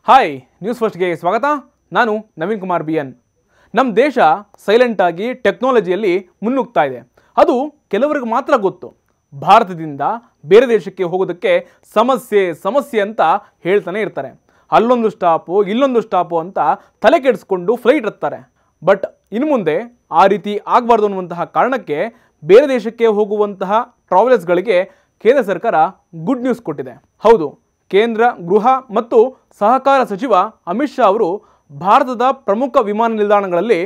Hi news ಫಸ್ಟ್ಗೆ ಸ್ವಾಗತ. ನಾನು ನವೀನ್ ಕುಮಾರ್ BN. ನಮ್ಮ ದೇಶ ಸೈಲೆಂಟ್ ಆಗಿ ಟೆಕ್ನಾಲಜಿಯಲ್ಲಿ ಮುನ್ನುಗ್ತಾ ಇದೆ. ಅದು ಕೆಲವರಿಗೆ ಮಾತ್ರ ಗೊತ್ತು. ಭಾರತದಿಂದ ಬೇರೆ ದೇಶಕ್ಕೆ ಹೋಗೋದಕ್ಕೆ ಸಮಸ್ಯೆ ಅಂತ ಹೇಳ್ತಾನೆ ಇರ್ತಾರೆ. ಅಲ್ಲೊಂದು ಸ್ಟಾಪು ಇಲ್ಲೊಂದು ಸ್ಟಾಪು ಅಂತ ತಲೆ ಕೆಡಿಸ್ಕೊಂಡು ಫ್ಲೈಟ್ ಹತ್ತಾರೆ. ಬಟ್ ಇನ್ನು ಮುಂದೆ ಆ ರೀತಿ ಆಗಬಾರ್ದು ಅನ್ನುವಂತಹ ಕಾರಣಕ್ಕೆ ಬೇರೆ ದೇಶಕ್ಕೆ ಹೋಗುವಂತಹ ಟ್ರಾವೆಲರ್ಸ್ಗಳಿಗೆ ಕೇಂದ್ರ ಸರ್ಕಾರ ಗುಡ್ ನ್ಯೂಸ್ ಕೊಟ್ಟಿದೆ. ಹೌದು, ಕೇಂದ್ರ ಗೃಹ ಮತ್ತು ಸಹಕಾರ ಸಚಿವ ಅಮಿತ್ ಶಾ ಅವರು ಭಾರತದ ಪ್ರಮುಖ ವಿಮಾನ ನಿಲ್ದಾಣಗಳಲ್ಲಿ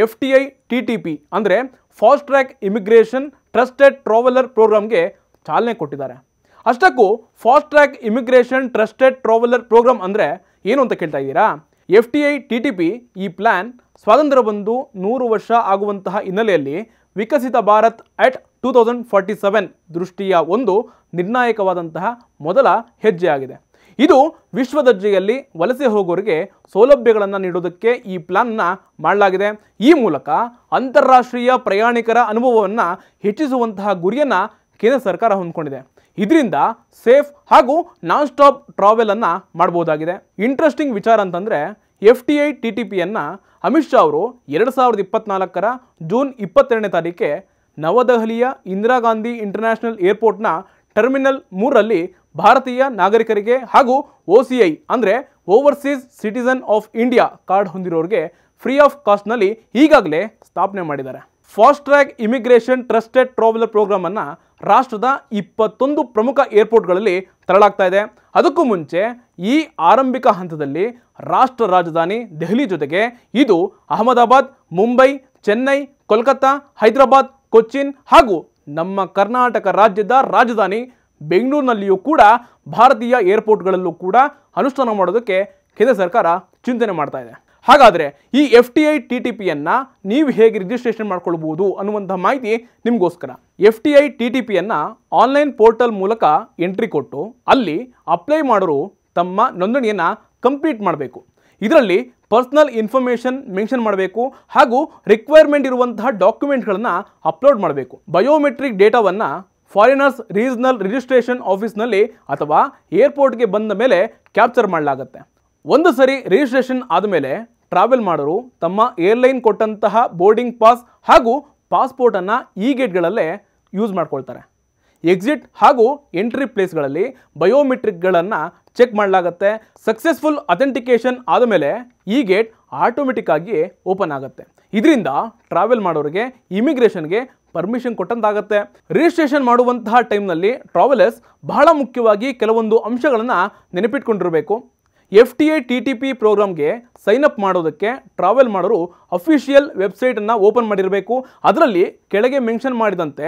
FTI TTP ಅಂದರೆ fast track immigration trusted traveller ಪ್ರೋಗ್ರಾಮ್ಗೆ ಚಾಲನೆ ಕೊಟ್ಟಿದ್ದಾರೆ. ಅಷ್ಟಕ್ಕೂ fast track immigration trusted traveller programme ಅಂದರೆ ಏನು ಅಂತ ಕೇಳ್ತಾ ಇದ್ದೀರಾ? FTI TTP ಈ ಪ್ಲ್ಯಾನ್ ಸ್ವಾತಂತ್ರ್ಯ ಬಂದು 100 ವರ್ಷ ಆಗುವಂತಹ ಹಿನ್ನೆಲೆಯಲ್ಲಿ ವಿಕಸಿತ ಭಾರತ್ ಅಟ್ 2047 ದೃಷ್ಟಿಯ ಒಂದು ನಿರ್ಣಾಯಕವಾದಂತಹ ಮೊದಲ ಹೆಜ್ಜೆಯಾಗಿದೆ. ಇದು ವಿಶ್ವದರ್ಜೆಯಲ್ಲಿ ವಲಸೆ ಹೋಗೋರಿಗೆ ಸೌಲಭ್ಯಗಳನ್ನು ನೀಡೋದಕ್ಕೆ ಈ ಪ್ಲಾನ್ನ ಮಾಡಲಾಗಿದೆ. ಈ ಮೂಲಕ ಅಂತಾರಾಷ್ಟ್ರೀಯ ಪ್ರಯಾಣಿಕರ ಅನುಭವವನ್ನು ಹೆಚ್ಚಿಸುವಂತಹ ಗುರಿಯನ್ನು ಕೇಂದ್ರ ಸರ್ಕಾರ ಹೊಂದ್ಕೊಂಡಿದೆ. ಇದರಿಂದ ಸೇಫ್ ಹಾಗೂ ನಾನ್ ಸ್ಟಾಪ್ ಟ್ರಾವೆಲನ್ನು ಮಾಡ್ಬೋದಾಗಿದೆ. ಇಂಟ್ರೆಸ್ಟಿಂಗ್ ವಿಚಾರ ಅಂತಂದರೆ FTI TTPಯನ್ನು ಅಮಿತ್ ಶಾ ಅವರು 2024 ಜೂನ್ 22ನೇ ತಾರೀಕೆ ನವದೆಹಲಿಯ ಇಂದಿರಾ ಗಾಂಧಿ ಇಂಟರ್ನ್ಯಾಷನಲ್ ಏರ್ಪೋರ್ಟ್ನ ಟರ್ಮಿನಲ್ 3ರಲ್ಲಿ ಭಾರತೀಯ ನಾಗರಿಕರಿಗೆ ಹಾಗೂ OCI ಅಂದರೆ overseas citizen of India card ಹೊಂದಿರೋರಿಗೆ ಫ್ರೀ ಆಫ್ ಕಾಸ್ಟ್ನಲ್ಲಿ ಈಗಾಗಲೇ ಸ್ಥಾಪನೆ ಮಾಡಿದ್ದಾರೆ. Fast track immigration trusted traveller ಪ್ರೋಗ್ರಾಮನ್ನು ರಾಷ್ಟ್ರದ 21 ಪ್ರಮುಖ ಏರ್ಪೋರ್ಟ್ಗಳಲ್ಲಿ ತರಲಾಗ್ತಾ ಇದೆ. ಅದಕ್ಕೂ ಮುಂಚೆ ಈ ಆರಂಭಿಕ ಹಂತದಲ್ಲಿ ರಾಷ್ಟ್ರ ರಾಜಧಾನಿ ದೆಹಲಿ ಜೊತೆಗೆ ಇದು ಅಹಮದಾಬಾದ್, ಮುಂಬೈ, ಚೆನ್ನೈ, ಕೋಲ್ಕತ್ತಾ, ಹೈದರಾಬಾದ್, ಕೊಚ್ಚಿನ್ ಹಾಗೂ ನಮ್ಮ ಕರ್ನಾಟಕ ರಾಜ್ಯದ ರಾಜಧಾನಿ ಬೆಂಗಳೂರಿನಲ್ಲಿಯೂ ಕೂಡ ಭಾರತೀಯ ಏರ್ಪೋರ್ಟ್ಗಳಲ್ಲೂ ಕೂಡ ಅನುಷ್ಠಾನ ಮಾಡೋದಕ್ಕೆ ಕೇಂದ್ರ ಸರ್ಕಾರ ಚಿಂತನೆ ಮಾಡ್ತಾ ಇದೆ. ಹಾಗಾದರೆ ಈ FTI TTPಯನ್ನು ನೀವು ಹೇಗೆ ರಿಜಿಸ್ಟ್ರೇಷನ್ ಮಾಡ್ಕೊಳ್ಬೋದು ಅನ್ನುವಂಥ ಮಾಹಿತಿ ನಿಮಗೋಸ್ಕರ. FTI TTPಯನ್ನು ಆನ್ಲೈನ್ ಪೋರ್ಟಲ್ ಮೂಲಕ ಎಂಟ್ರಿ ಕೊಟ್ಟು ಅಲ್ಲಿ ಅಪ್ಲೈ ಮಾಡೋರು ತಮ್ಮ ನೋಂದಣಿಯನ್ನು ಕಂಪ್ಲೀಟ್ ಮಾಡಬೇಕು. ಇದರಲ್ಲಿ ಪರ್ಸನಲ್ ಇನ್ಫಾರ್ಮೇಷನ್ ಮೆನ್ಷನ್ ಮಾಡಬೇಕು ಹಾಗೂ ರಿಕ್ವೈರ್ಮೆಂಟ್ ಇರುವಂತಹ ಡಾಕ್ಯುಮೆಂಟ್ಗಳನ್ನು ಅಪ್ಲೋಡ್ ಮಾಡಬೇಕು. ಬಯೋಮೆಟ್ರಿಕ್ ಡೇಟಾವನ್ನು ಫಾರಿನರ್ಸ್ ರೀಜನಲ್ ರಿಜಿಸ್ಟ್ರೇಷನ್ ಆಫೀಸ್ನಲ್ಲಿ ಅಥವಾ ಏರ್ಪೋರ್ಟ್ಗೆ ಬಂದ ಮೇಲೆ ಕ್ಯಾಪ್ಚರ್ ಮಾಡಲಾಗುತ್ತೆ. ಒಂದು ಸರಿ ರಿಜಿಸ್ಟ್ರೇಷನ್ ಆದಮೇಲೆ ಟ್ರಾವೆಲ್ ಮಾಡೋರು ತಮ್ಮ ಏರ್ಲೈನ್ ಕೊಟ್ಟಂತಹ ಬೋರ್ಡಿಂಗ್ ಪಾಸ್ ಹಾಗೂ ಪಾಸ್ಪೋರ್ಟನ್ನು ಈ ಗೇಟ್ಗಳಲ್ಲೇ ಯೂಸ್ ಮಾಡ್ಕೊಳ್ತಾರೆ. ಎಕ್ಸಿಟ್ ಹಾಗೂ ಎಂಟ್ರಿ ಪ್ಲೇಸ್ಗಳಲ್ಲಿ ಬಯೋಮೆಟ್ರಿಕ್ಗಳನ್ನು ಚೆಕ್ ಮಾಡಲಾಗುತ್ತೆ. ಸಕ್ಸಸ್ಫುಲ್ ಅಥೆಂಟಿಕೇಷನ್ ಆದಮೇಲೆ ಈ ಗೇಟ್ ಆಟೋಮೆಟಿಕ್ ಆಗಿ ಓಪನ್ ಆಗುತ್ತೆ. ಇದರಿಂದ ಟ್ರಾವೆಲ್ ಮಾಡೋರಿಗೆ ಇಮಿಗ್ರೇಷನ್ಗೆ ಪರ್ಮಿಷನ್ ಕೊಟ್ಟಂತಾಗುತ್ತೆ. ರಿಜಿಸ್ಟ್ರೇಷನ್ ಮಾಡುವಂತಹ ಟೈಮ್ನಲ್ಲಿ ಟ್ರಾವೆಲರ್ಸ್ ಬಹಳ ಮುಖ್ಯವಾಗಿ ಕೆಲವೊಂದು ಅಂಶಗಳನ್ನು ನೆನಪಿಟ್ಕೊಂಡಿರಬೇಕು. FTI TTP ಪ್ರೋಗ್ರಾಮ್ಗೆ ಸೈನ್ ಅಪ್ ಮಾಡೋದಕ್ಕೆ ಟ್ರಾವೆಲ್ ಮಾಡೋರು ಅಫಿಷಿಯಲ್ ವೆಬ್ಸೈಟನ್ನು ಓಪನ್ ಮಾಡಿರಬೇಕು. ಅದರಲ್ಲಿ ಕೆಳಗೆ ಮೆನ್ಷನ್ ಮಾಡಿದಂತೆ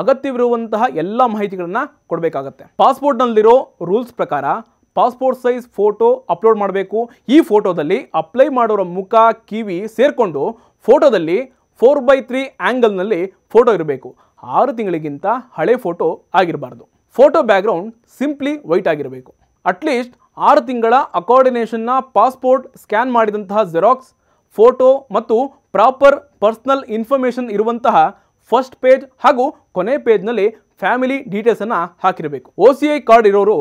ಅಗತ್ಯವಿರುವಂತಹ ಎಲ್ಲ ಮಾಹಿತಿಗಳನ್ನು ಕೊಡಬೇಕಾಗತ್ತೆ. ಪಾಸ್ಪೋರ್ಟ್ನಲ್ಲಿರೋ ರೂಲ್ಸ್ ಪ್ರಕಾರ ಪಾಸ್ಪೋರ್ಟ್ ಸೈಜ್ ಫೋಟೋ ಅಪ್ಲೋಡ್ ಮಾಡಬೇಕು. ಈ ಫೋಟೋದಲ್ಲಿ ಅಪ್ಲೈ ಮಾಡೋರ ಮುಖ ಕಿವಿ ಸೇರಿಕೊಂಡು ಫೋಟೋದಲ್ಲಿ 4:3 ಆ್ಯಂಗಲ್ನಲ್ಲಿ ಫೋಟೋ ಇರಬೇಕು. 6 ತಿಂಗಳಿಗಿಂತ ಹಳೆ ಫೋಟೋ ಆಗಿರಬಾರ್ದು. ಫೋಟೋ ಬ್ಯಾಕ್ಗ್ರೌಂಡ್ ಸಿಂಪ್ಲಿ ವೈಟ್ ಆಗಿರಬೇಕು. ಅಟ್ಲೀಸ್ಟ್ 6 ತಿಂಗಳ ಅಕಾರ್ಡಿನೇಷನ್ನ ಪಾಸ್ಪೋರ್ಟ್ ಸ್ಕ್ಯಾನ್ ಮಾಡಿದಂತಹ ಜೆರಾಕ್ಸ್ ಫೋಟೋ ಮತ್ತು ಪ್ರಾಪರ್ ಪರ್ಸನಲ್ ಇನ್ಫಾರ್ಮೇಷನ್ ಇರುವಂತಹ ಫಸ್ಟ್ ಪೇಜ್ ಹಾಗೂ ಕೊನೆ ಪೇಜ್ನಲ್ಲಿ ಫ್ಯಾಮಿಲಿ ಡೀಟೇಲ್ಸನ್ನು ಹಾಕಿರಬೇಕು. OCI ಕಾರ್ಡ್ ಇರೋರು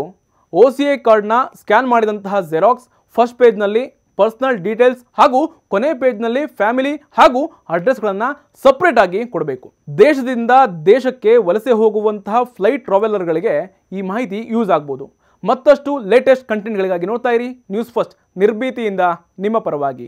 OCI ಕಾರ್ಡ್ನ ಸ್ಕ್ಯಾನ್ ಮಾಡಿದಂತಹ ಜೆರಾಕ್ಸ್ ಫಸ್ಟ್ ಪೇಜ್ನಲ್ಲಿ ಪರ್ಸನಲ್ ಡೀಟೇಲ್ಸ್ ಹಾಗೂ ಕೊನೆ ಪೇಜ್ನಲ್ಲಿ ಫ್ಯಾಮಿಲಿ ಹಾಗೂ ಅಡ್ರೆಸ್ಗಳನ್ನು ಸಪ್ರೇಟ್ ಆಗಿ ಕೊಡಬೇಕು. ದೇಶದಿಂದ ದೇಶಕ್ಕೆ ವಲಸೆ ಹೋಗುವಂತಹ ಫ್ಲೈಟ್ ಟ್ರಾವೆಲರ್ಗಳಿಗೆ ಈ ಮಾಹಿತಿ ಯೂಸ್ ಆಗ್ಬೋದು. ಮತ್ತಷ್ಟು ಲೇಟೆಸ್ಟ್ ಕಂಟೆಂಟ್ಗಳಿಗಾಗಿ ನೋಡ್ತಾ ಇರಿ ನ್ಯೂಸ್ ಫಸ್ಟ್, ನಿರ್ಭೀತಿಯಿಂದ ನಿಮ್ಮ ಪರವಾಗಿ.